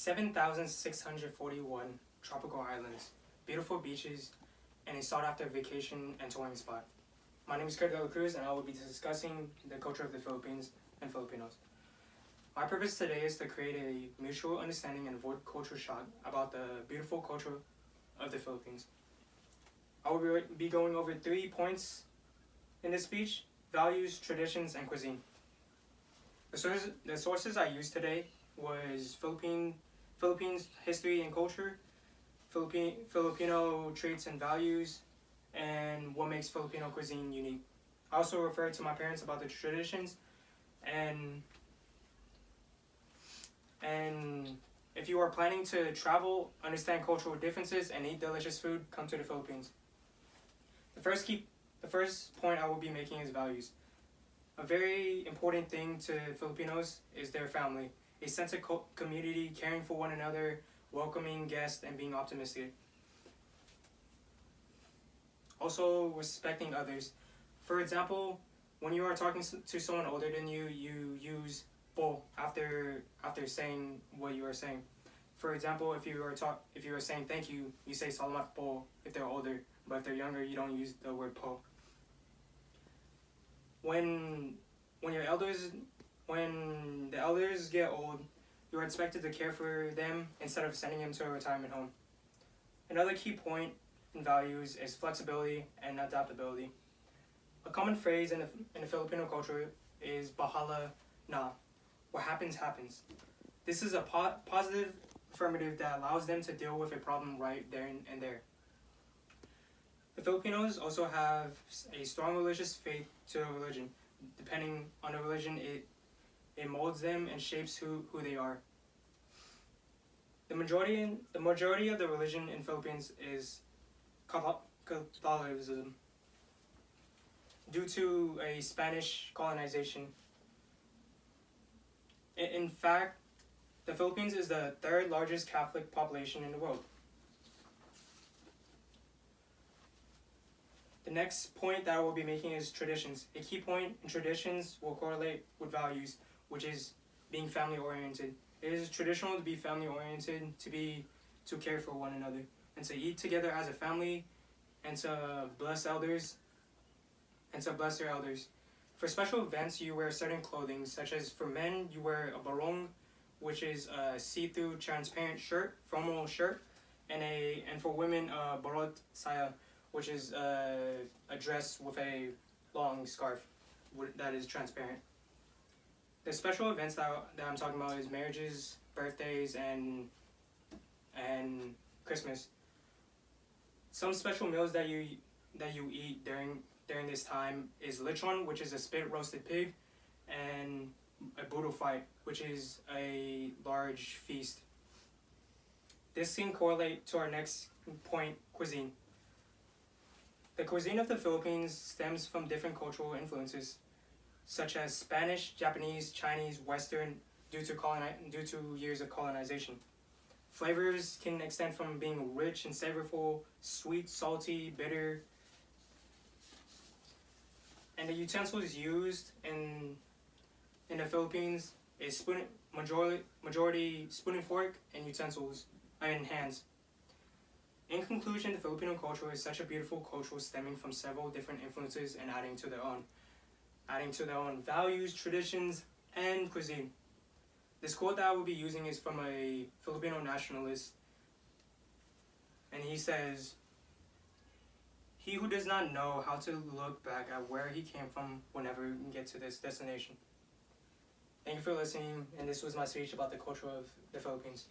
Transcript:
7,641 tropical islands, beautiful beaches, and a sought-after vacation and touring spot. My name is Kurt De La Cruz, and I will be discussing the culture of the Philippines and Filipinos. My purpose today is to create a mutual understanding and avoid culture shock about the beautiful culture of the Philippines. I will be going over 3 points in this speech: values, traditions, and cuisine. The sources I used today was Philippines history and culture, Filipino traits and values, and what makes Filipino cuisine unique. I also referred to my parents about the traditions, and if you are planning to travel, understand cultural differences, and eat delicious food, come to the Philippines. The first point I will be making is values. A very important thing to Filipinos is their family, a sense of community, caring for one another, welcoming guests, and being optimistic. Also, respecting others. For example, when you are talking to someone older than you, you use po after saying what you are saying. For example, if you are saying thank you, you say salamat po if they're older, but if they're younger, you don't use the word po. When the elders get old, you are expected to care for them instead of sending them to a retirement home. Another key point in values is flexibility and adaptability. A common phrase in the Filipino culture is bahala na. What happens, happens. This is a positive affirmative that allows them to deal with a problem right there and there. The Filipinos also have a strong religious faith to a religion. Depending on the religion, it molds them and shapes who they are. The majority of the religion in Philippines is Catholicism due to a Spanish colonization. In fact, the Philippines is the third largest Catholic population in the world. The next point that I will be making is traditions. A key point in traditions will correlate with values, which is being family-oriented. It is traditional to be family-oriented, to care for one another, and to eat together as a family, and to bless elders, and to bless their elders. For special events, you wear certain clothing, such as for men, you wear a barong, which is a see-through transparent shirt, formal shirt, and for women, a barot saya, which is a dress with a long scarf that is transparent. The special events that I'm talking about is marriages, birthdays, and Christmas. Some special meals that you eat during this time is lechon, which is a spit roasted pig, and a budo fight, which is a large feast. This can correlate to our next point, cuisine. The cuisine of the Philippines stems from different cultural influences, such as Spanish, Japanese, Chinese, Western, due to years of colonization. Flavors can extend from being rich and savorful, sweet, salty, bitter. And the utensils used in the Philippines is majority spoon and fork and utensils and hands. In conclusion, the Filipino culture is such a beautiful culture stemming from several different influences and adding to their own values, traditions, and cuisine. This quote that I will be using is from a Filipino nationalist, and he says, "He who does not know how to look back at where he came from will never get to this destination." Thank you for listening, and this was my speech about the culture of the Philippines.